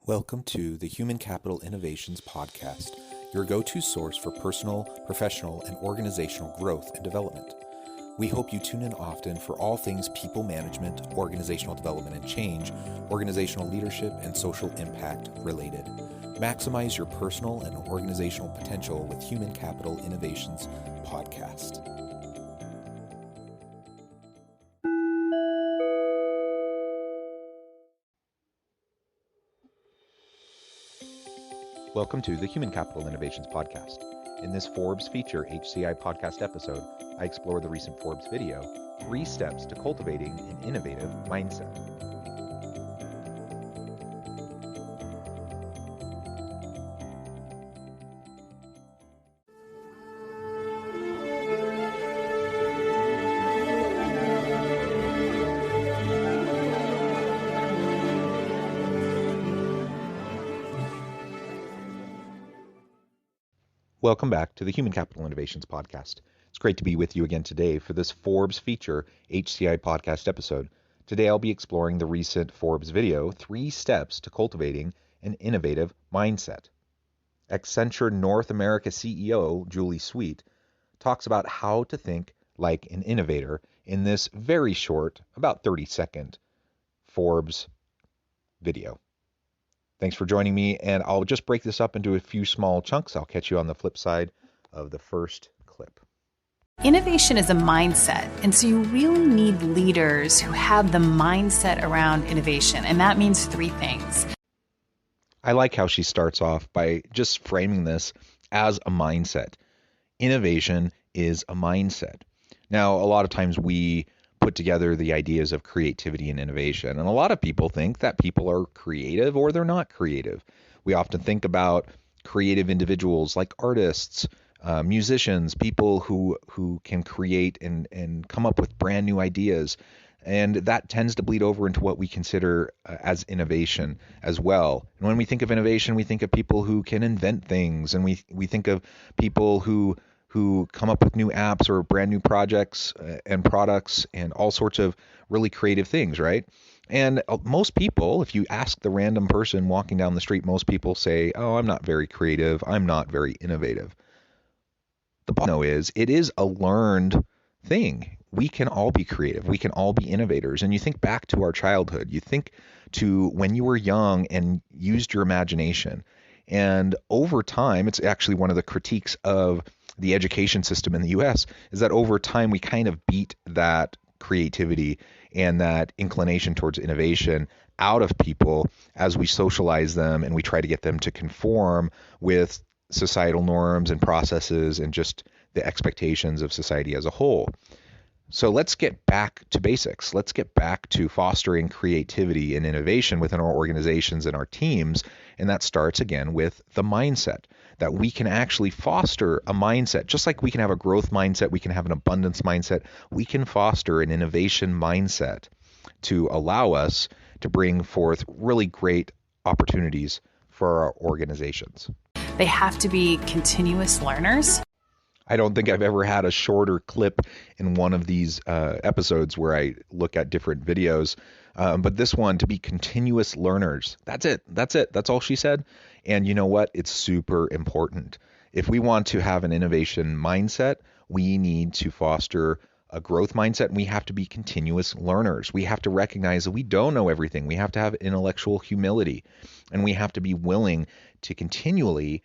Welcome to the Human Capital Innovations Podcast, your go-to source for personal, professional, and organizational growth and development. We hope you tune in often for all things people management, organizational development and change, organizational leadership, and social impact related. Maximize your personal and organizational potential with Human Capital Innovations Podcast. Welcome to the Human Capital Innovations Podcast. In this Forbes feature HCI podcast episode, I explore the recent Forbes video, 3 Steps to Cultivating an Innovative Mindset. Welcome back to the Human Capital Innovations Podcast. It's great to be with you again today for this Forbes feature HCI podcast episode. Today I'll be exploring the recent Forbes video, 3 Steps to Cultivating an Innovative Mindset. Accenture North America CEO Julie Sweet talks about how to think like an innovator in this very short, about 30-second Forbes video. Thanks for joining me, and I'll just break this up into a few small chunks. I'll catch you on the flip side of the first clip. Innovation is a mindset, and so you really need leaders who have the mindset around innovation, and that means 3 things. I like how she starts off by just framing this as a mindset. Innovation is a mindset. Now, a lot of times we put together the ideas of creativity and innovation. And a lot of people think that people are creative or they're not creative. We often think about creative individuals like artists, musicians, people who can create and come up with brand new ideas. And that tends to bleed over into what we consider as innovation as well. And when we think of innovation, we think of people who can invent things. And we think of people who come up with new apps or brand new projects and products and all sorts of really creative things, right? And most people, if you ask the random person walking down the street, most people say, oh, I'm not very creative, I'm not very innovative. The bottom line is, it is a learned thing. We can all be creative. We can all be innovators. And you think back to our childhood. You think to when you were young and used your imagination. And over time, it's actually one of the critiques of the education system in the US is that over time we kind of beat that creativity and that inclination towards innovation out of people as we socialize them and we try to get them to conform with societal norms and processes and just the expectations of society as a whole. So let's get back to basics. Let's get back to fostering creativity and innovation within our organizations and our teams. And that starts again with the mindset, that we can actually foster a mindset. Just like we can have a growth mindset, we can have an abundance mindset, we can foster an innovation mindset to allow us to bring forth really great opportunities for our organizations. They have to be continuous learners. I don't think I've ever had a shorter clip in one of these episodes where I look at different videos. But this one, to be continuous learners. That's it. That's all she said. And you know what? It's super important. If we want to have an innovation mindset, we need to foster a growth mindset, and we have to be continuous learners. We have to recognize that we don't know everything. We have to have intellectual humility, and we have to be willing to continually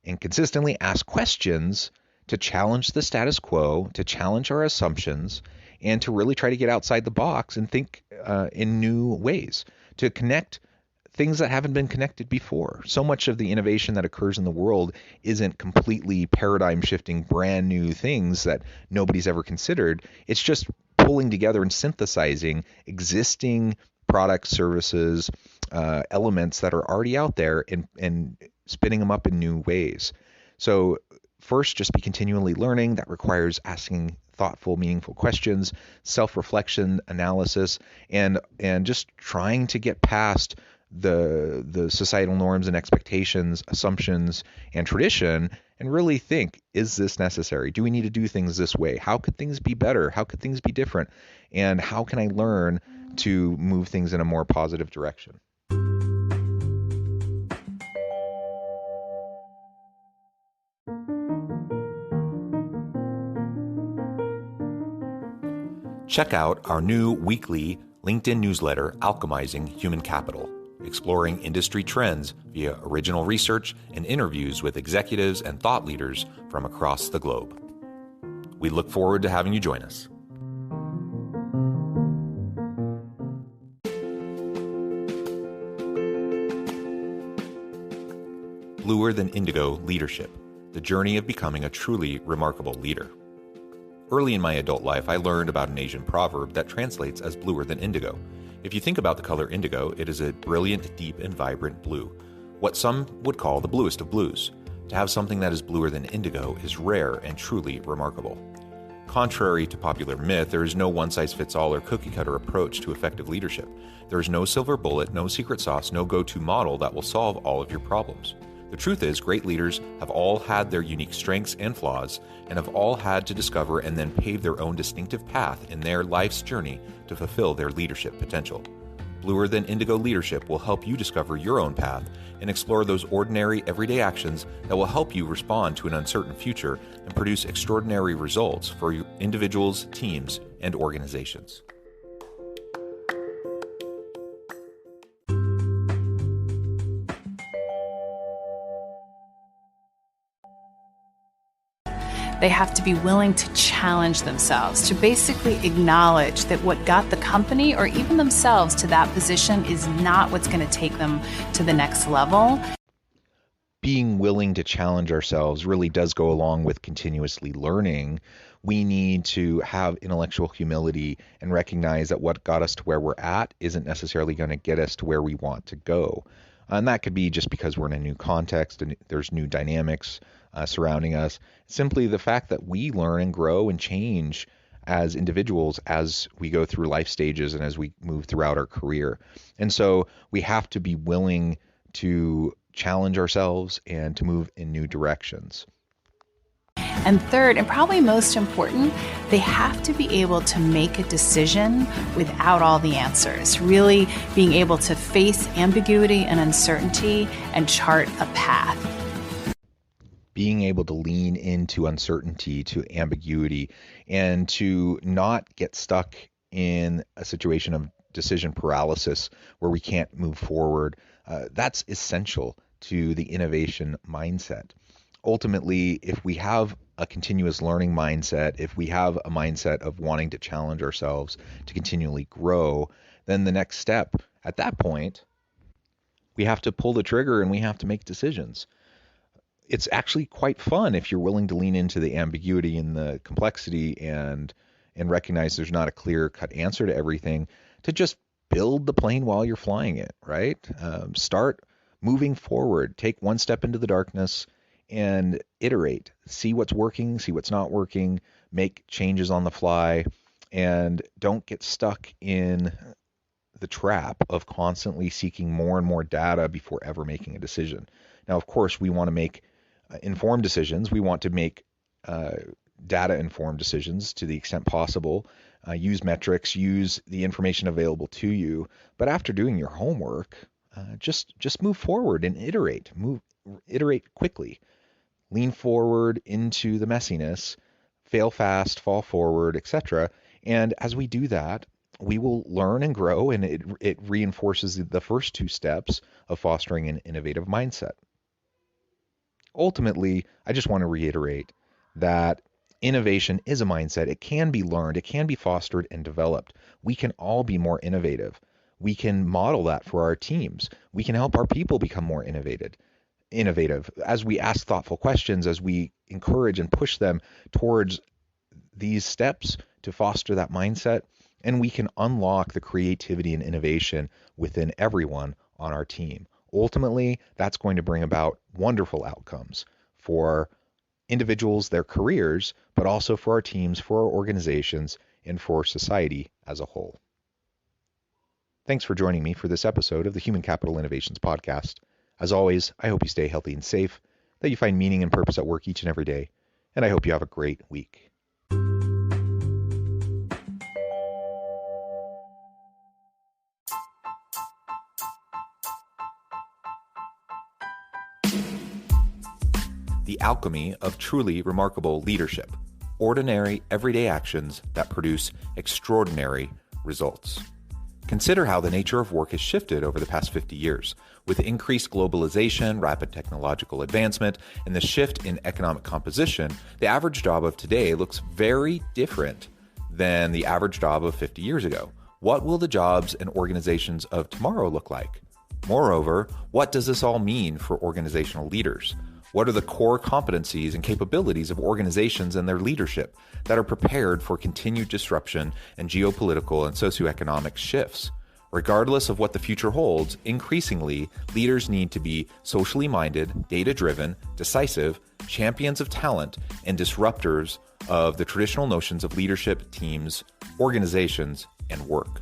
and consistently ask questions to challenge the status quo, to challenge our assumptions, and to really try to get outside the box and think in new ways, to connect things that haven't been connected before. So much of the innovation that occurs in the world isn't completely paradigm shifting, brand new things that nobody's ever considered. It's just pulling together and synthesizing existing products, services, elements that are already out there and spinning them up in new ways. So first, just be continually learning. That requires asking thoughtful, meaningful questions, self-reflection, analysis, and just trying to get past the societal norms and expectations, assumptions, and tradition, and really think, is this necessary? Do we need to do things this way? How could things be better? How could things be different? And how can I learn to move things in a more positive direction? Check out our new weekly LinkedIn newsletter, Alchemizing Human Capital, exploring industry trends via original research and interviews with executives and thought leaders from across the globe. We look forward to having you join us. Bluer Than Indigo Leadership, the journey of becoming a truly remarkable leader. Early in my adult life, I learned about an Asian proverb that translates as bluer than indigo. If you think about the color indigo, it is a brilliant, deep, and vibrant blue, what some would call the bluest of blues. To have something that is bluer than indigo is rare and truly remarkable. Contrary to popular myth, there is no one-size-fits-all or cookie-cutter approach to effective leadership. There is no silver bullet, no secret sauce, no go-to model that will solve all of your problems. The truth is, great leaders have all had their unique strengths and flaws, and have all had to discover and then pave their own distinctive path in their life's journey to fulfill their leadership potential. Bluer Than Indigo Leadership will help you discover your own path and explore those ordinary, everyday actions that will help you respond to an uncertain future and produce extraordinary results for your individuals, teams, and organizations. They have to be willing to challenge themselves, to basically acknowledge that what got the company or even themselves to that position is not what's going to take them to the next level. Being willing to challenge ourselves really does go along with continuously learning. We need to have intellectual humility and recognize that what got us to where we're at isn't necessarily going to get us to where we want to go. And that could be just because we're in a new context and there's new dynamics surrounding us. Simply the fact that we learn and grow and change as individuals as we go through life stages and as we move throughout our career. And so we have to be willing to challenge ourselves and to move in new directions. And third, and probably most important, they have to be able to make a decision without all the answers, really being able to face ambiguity and uncertainty and chart a path. Being able to lean into uncertainty, to ambiguity, and to not get stuck in a situation of decision paralysis where we can't move forward, that's essential to the innovation mindset. Ultimately, if we have a continuous learning mindset, if we have a mindset of wanting to challenge ourselves to continually grow, then the next step at that point, we have to pull the trigger and we have to make decisions. It's actually quite fun if you're willing to lean into the ambiguity and the complexity and recognize there's not a clear-cut answer to everything, to just build the plane while you're flying it, right? Start moving forward. Take one step into the darkness and iterate. See what's working, see what's not working, make changes on the fly, and don't get stuck in the trap of constantly seeking more and more data before ever making a decision. Now, of course, we want to make informed decisions. We want to make data-informed decisions to the extent possible. Use metrics, use the information available to you. But after doing your homework, just move forward and iterate. Iterate quickly. Lean forward into the messiness. Fail fast, fall forward, etc. And as we do that, we will learn and grow, and it reinforces the first two steps of fostering an innovative mindset. Ultimately, I just want to reiterate that innovation is a mindset. It can be learned, it can be fostered and developed. We can all be more innovative. We can model that for our teams. We can help our people become more innovative as we ask thoughtful questions, as we encourage and push them towards these steps to foster that mindset, and we can unlock the creativity and innovation within everyone on our team. Ultimately, that's going to bring about wonderful outcomes for individuals, their careers, but also for our teams, for our organizations, and for society as a whole. Thanks for joining me for this episode of the Human Capital Innovations Podcast. As always, I hope you stay healthy and safe, that you find meaning and purpose at work each and every day, and I hope you have a great week. The Alchemy of Truly Remarkable Leadership, ordinary, everyday actions that produce extraordinary results. Consider how the nature of work has shifted over the past 50 years. With increased globalization, rapid technological advancement, and the shift in economic composition, the average job of today looks very different than the average job of 50 years ago. What will the jobs and organizations of tomorrow look like? Moreover, what does this all mean for organizational leaders? What are the core competencies and capabilities of organizations and their leadership that are prepared for continued disruption and geopolitical and socioeconomic shifts? Regardless of what the future holds, increasingly, leaders need to be socially minded, data-driven, decisive, champions of talent, and disruptors of the traditional notions of leadership, teams, organizations, and work.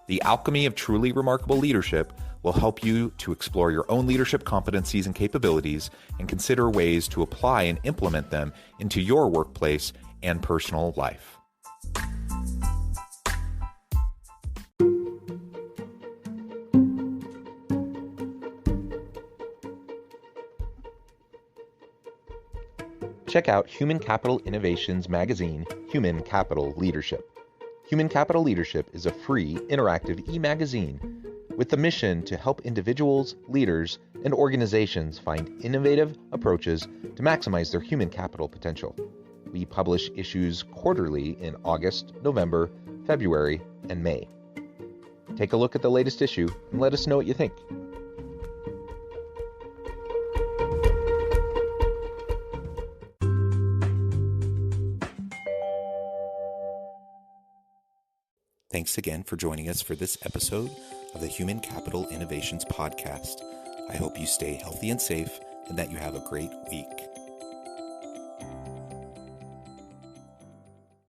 The alchemy of truly remarkable leadership will help you to explore your own leadership competencies and capabilities and consider ways to apply and implement them into your workplace and personal life. Check out Human Capital Innovations magazine, Human Capital Leadership. Human Capital Leadership is a free, interactive e-magazine with the mission to help individuals, leaders, and organizations find innovative approaches to maximize their human capital potential. We publish issues quarterly in August, November, February, and May. Take a look at the latest issue and let us know what you think. Thanks again for joining us for this episode of the Human Capital Innovations Podcast. I hope you stay healthy and safe and that you have a great week.